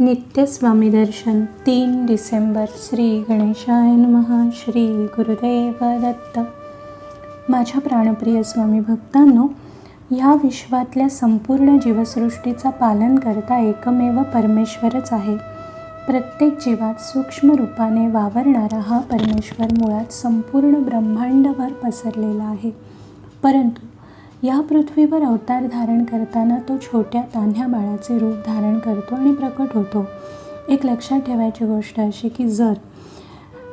नित्य स्वामी दर्शन 3 डिसेंबर. श्री गणेशाय नमः. श्री गुरुदेव दत्त. माझ्या प्राणप्रिय स्वामी भक्तांनो, ह्या विश्वातल्या संपूर्ण जीवसृष्टीचा पालन करता एकमेव परमेश्वरच आहे. प्रत्येक जीवात सूक्ष्म रूपाने वावरणारा हा परमेश्वर मुळात संपूर्ण ब्रह्मांडभर पसरलेला आहे. परंतु या पृथ्वीवर अवतार धारण करताना तो छोट्या तान्ह्या बाळाचे रूप धारण करतो आणि प्रकट होतो. एक लक्षात ठेवायची गोष्ट अशी की जर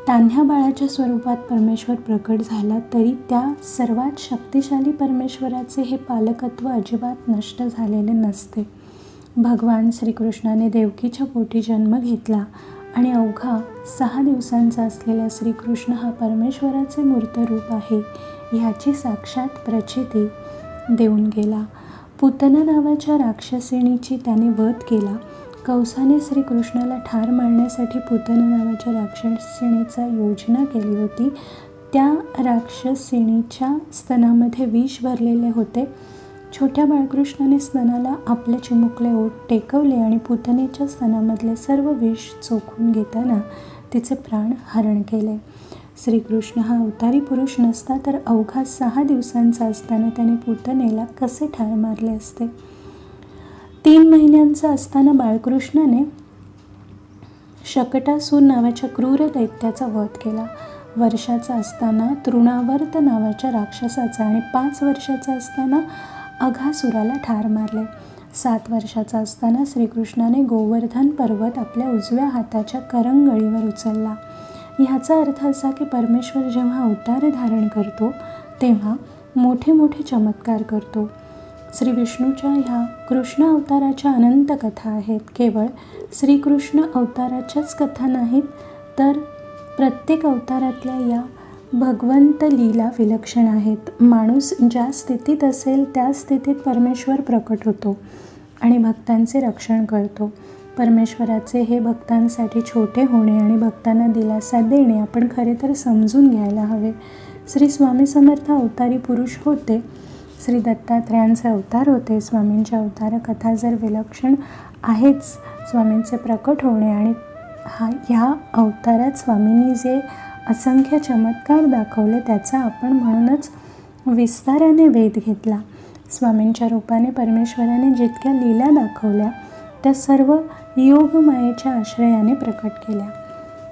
तान्ह्या बाळाच्या स्वरूपात परमेश्वर प्रकट झाला तरी त्या सर्वात शक्तिशाली परमेश्वराचे हे पालकत्व अजिबात नष्ट झालेले नसते. भगवान श्रीकृष्णाने देवकीच्या पोटी जन्म घेतला आणि अवघा 6 दिवसांचा असलेला श्रीकृष्ण हा परमेश्वराचे मूर्त रूप आहे ह्याची साक्षात प्रचिती देऊन गेला. पूतना नावाच्या राक्षसिणीची त्याने वध केला. कंसाने श्रीकृष्णाला ठार मारण्यासाठी पूतना नावाच्या राक्षसिणीचा योजना केली होती. त्या राक्षसिणीच्या स्तनामध्ये विष भरलेले होते. छोट्या बाळकृष्णाने स्तनाला आपले चिमुकले ओठ टेकवले आणि पूतनेच्या स्तनामधले सर्व विष चोखून घेताना तिचे प्राण हरण केले. श्रीकृष्ण हा अवतारी पुरुष नसता तर अवघा 6 दिवसांचा असताना त्याने पूतनेला कसे ठार मारले असते. 3 महिन्यांचा असताना बाळकृष्णाने शकटासूर नावाच्या क्रूर दैत्याचा वध केला. वर्षाचा असताना तृणावर्त नावाच्या राक्षसाचा आणि 5 वर्षाचा असताना अघासुराला ठार मारले. 7 वर्षाचा असताना श्रीकृष्णाने गोवर्धन पर्वत आपल्या उजव्या हाताच्या करंगळीवर उचलला. ह्याचा अर्थ असा की परमेश्वर जेव्हा अवतार धारण करतो तेव्हा मोठे मोठे चमत्कार करतो. श्री विष्णूच्या ह्या कृष्ण अवताराच्या अनंत कथा आहेत. केवळ श्रीकृष्ण अवताराच्याच कथा नाहीत तर प्रत्येक अवतारातल्या या भगवंत लीला विलक्षण आहेत. माणूस ज्या स्थितीत असेल त्या स्थितीत परमेश्वर प्रकट होतो आणि भक्तांचे रक्षण करतो. परमेश्वराचे हे भक्तांसाठी छोटे होणे आणि भक्तांना दिलासा देणे आपण खरे तर समजून घ्यायला हवे. श्री स्वामी समर्थ अवतारी पुरुष होते. श्री दत्तात्रयांचे अवतार होते. स्वामींच्या अवतार कथा जर विलक्षण आहेच, स्वामींचे प्रकट होणे आणि ह्या अवतारात स्वामींनी जे असंख्य चमत्कार दाखवले त्याचा आपण म्हणूनच विस्ताराने वेध घेतला. स्वामींच्या रूपाने परमेश्वराने जितक्या लीला दाखवल्या त्या सर्व योगमायेच्या आश्रयाने प्रकट केल्या.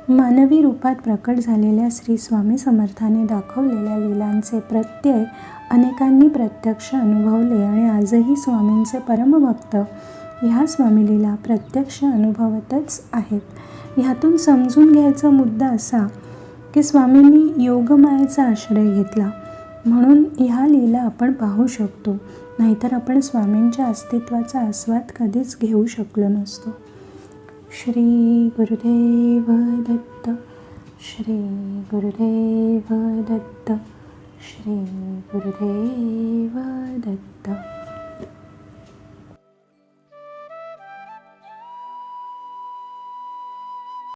मानवी रूपात प्रकट झालेल्या श्री स्वामी समर्थाने दाखवलेल्या लीलांचे प्रत्यय अनेकांनी प्रत्यक्ष अनुभवले आणि आजही स्वामींचे परमभक्त ह्या स्वामीलीला प्रत्यक्ष अनुभवतच आहेत. ह्यातून समजून घ्यायचा मुद्दा असा की स्वामींनी योगमायेचा आश्रय घेतला म्हणून ह्या लीला आपण पाहू शकतो, नाहीतर आपण स्वामींच्या अस्तित्वाचा आस्वाद कधीच घेऊ शकलो नसतो. श्री गुरुदेव दत्त. श्री गुरुदेव दत्त. श्री गुरुदेव दत्त.